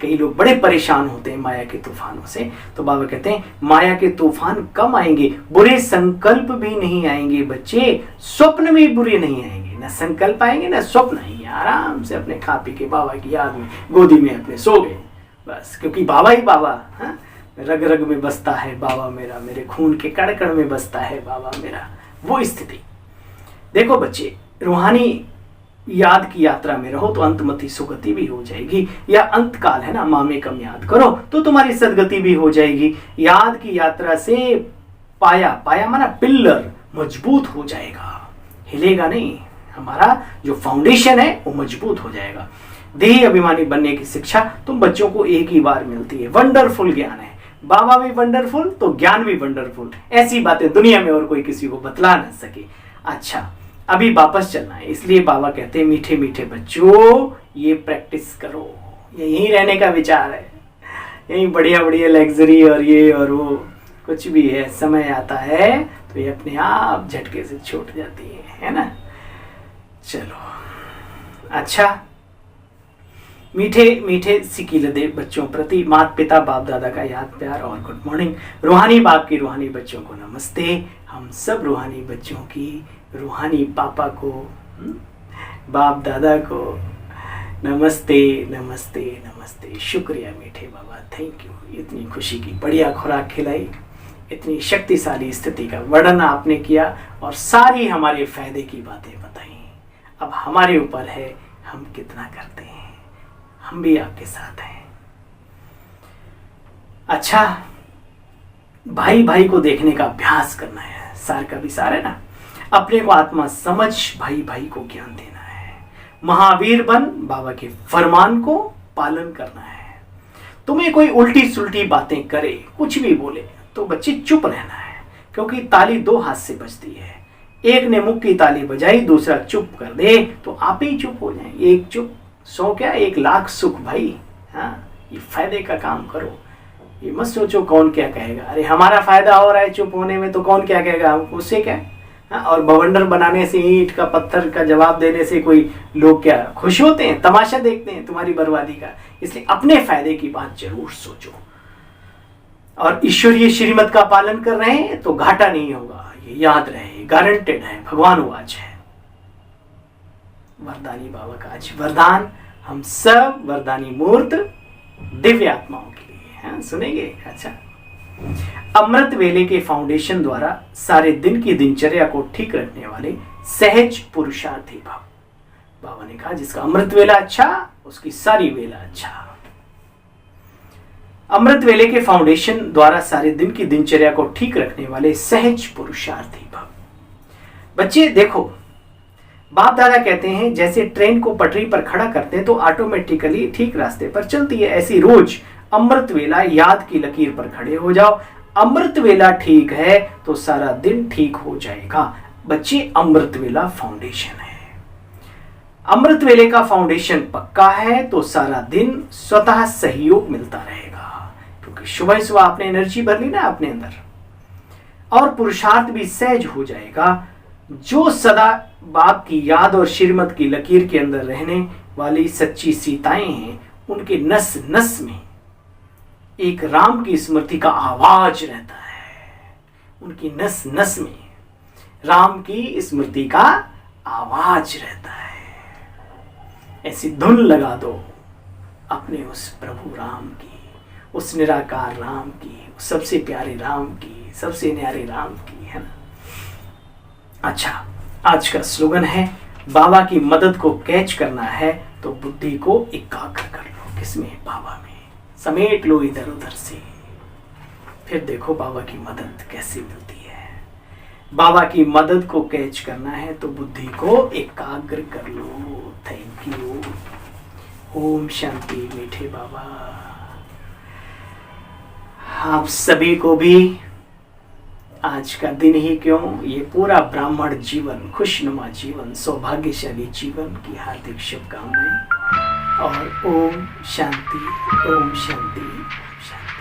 कई लोग बड़े परेशान होते हैं माया के तूफानों से, तो बाबा कहते हैं माया के तूफान कम आएंगे, बुरे संकल्प भी नहीं आएंगे बच्चे, स्वप्न भी बुरे नहीं आएंगे। ना संकल्प आएंगे ना स्वप्न आएंगे। आराम से अपने खा पी के बाबा की याद में गोदी में अपने सो गए बस, क्योंकि बाबा ही बाबा, हाँ? रग रग में बसता है बाबा मेरा, मेरे खून के कण कण में बसता है बाबा मेरा, वो स्थिति। देखो बच्चे, रूहानी याद की यात्रा में रहो तो अंतमति सुगति भी हो जाएगी, या अंत काल है ना, मामे कम याद करो तो तुम्हारी सदगति भी हो जाएगी। याद की यात्रा से पाया, पाया माना पिल्लर, मजबूत हो जाएगा, हिलेगा नहीं। हमारा जो फाउंडेशन है वो मजबूत हो जाएगा। देही अभिमानी बनने की शिक्षा तुम बच्चों को एक ही बार मिलती है। वंडरफुल ज्ञान है, बाबा भी वंडरफुल तो ज्ञान भी वंडरफुल। ऐसी बातें दुनिया में और कोई किसी को बतला न सके। अच्छा, अभी वापस चलना है, इसलिए बाबा कहते हैं मीठे मीठे बच्चों ये प्रैक्टिस करो। यहीं रहने का विचार है, यहीं बढ़िया बढ़िया लग्जरी और ये और वो कुछ भी है, समय आता है तो ये अपने आप झटके से छूट जाती है ना। चलो अच्छा, मीठे मीठे सिकीलदे बच्चों प्रति माता पिता बाप दादा का याद प्यार और गुड मॉर्निंग। रूहानी बाप की रूहानी बच्चों को नमस्ते। हम सब रूहानी बच्चों की रूहानी पापा को, बाप दादा को नमस्ते नमस्ते नमस्ते। शुक्रिया मीठे बाबा, थैंक यू। इतनी खुशी की बढ़िया खुराक खिलाई, इतनी शक्तिशाली स्थिति का वर्णन आपने किया और सारी हमारे फायदे की बातें बताई। अब हमारे ऊपर है हम कितना करते हैं, हम भी आपके साथ हैं। अच्छा, भाई भाई को देखने का अभ्यास करना है, सार का भी सार है ना। अपने को आत्मा समझ भाई भाई को ज्ञान देना है। महावीर बन बाबा के फरमान को पालन करना है। तुम्हें कोई उल्टी सुल्टी बातें करे, कुछ भी बोले, तो बच्चे चुप रहना है, क्योंकि ताली दो हाथ से बजती है। एक ने मुख की ताली बजाई, दूसरा चुप कर दे तो आप ही चुप हो जाए। एक चुप 100 क्या 1 लाख सुख भाई। हाँ, ये फायदे का काम करो, ये मत सोचो कौन क्या कहेगा। अरे हमारा फायदा हो रहा है चुप होने में, तो कौन क्या कहेगा, उससे क्या। हाँ, और बवंडर बनाने से, ईंट का पत्थर का जवाब देने से कोई लोग क्या खुश होते हैं, तमाशा देखते हैं तुम्हारी बर्बादी का। इसलिए अपने फायदे की बात जरूर सोचो, और ईश्वरीय श्रीमत का पालन कर रहे हैं तो घाटा नहीं होगा, ये याद रहे, गारंटेड है, भगवान वाच है। वरदानी बाबा का आज वरदान हम सब वरदानी मूर्त दिव्य आत्माओं के लिए हैं, सुनेंगे। अच्छा, अमृत वेले के फाउंडेशन द्वारा सारे दिन की दिनचर्या को ठीक रखने वाले सहज पुरुषार्थी भाव। बाबा ने कहा जिसका अमृत वेला अच्छा, उसकी सारी वेला अच्छा। अमृत वेले के फाउंडेशन द्वारा सारे दिन की दिनचर्या को ठीक रखने वाले सहज पुरुषार्थी भाव। बच्चे देखो, बाप दादा कहते हैं जैसे ट्रेन को पटरी पर खड़ा करते हैं तो ऑटोमेटिकली ठीक रास्ते पर चलती है, ऐसी रोज अमृत वेला याद की लकीर पर खड़े हो जाओ। अमृत वेला ठीक है तो सारा दिन ठीक हो जाएगा। बच्चे, अमृत वेला फाउंडेशन है। अमृत वेले का फाउंडेशन पक्का है तो सारा दिन स्वतः सहयोग मिलता रहेगा, क्योंकि सुबह सुबह आपने एनर्जी भर ली ना अपने अंदर, और पुरुषार्थ भी सहज हो जाएगा। जो सदा बाप की याद और श्रीमत की लकीर के अंदर रहने वाली सच्ची सीताएं हैं, उनके नस नस में एक राम की स्मृति का आवाज रहता है। उनकी नस नस में राम की स्मृति का आवाज रहता है। ऐसी धुन लगा दो अपने उस प्रभु राम की, उस निराकार राम की, उस सबसे प्यारे राम की, सबसे न्यारे राम की, है ना। अच्छा, आज का स्लोगन है बाबा की मदद को कैच करना है तो बुद्धि को एकाग्र कर लो। किसमें? बाबा में। समेट लो इधर उधर से, फिर देखो बाबा की मदद कैसे मिलती है। बाबा की मदद को कैच करना है तो बुद्धि को एकाग्र कर लो। Thank you. ओम शांति मीठे बाबा। आप सभी को भी आज का दिन ही क्यों, ये पूरा ब्राह्मण जीवन, खुशनुमा जीवन, सौभाग्यशाली जीवन की हार्दिक शुभकामनाएं। और ओम शांति, ओम शांति, ओम शांति।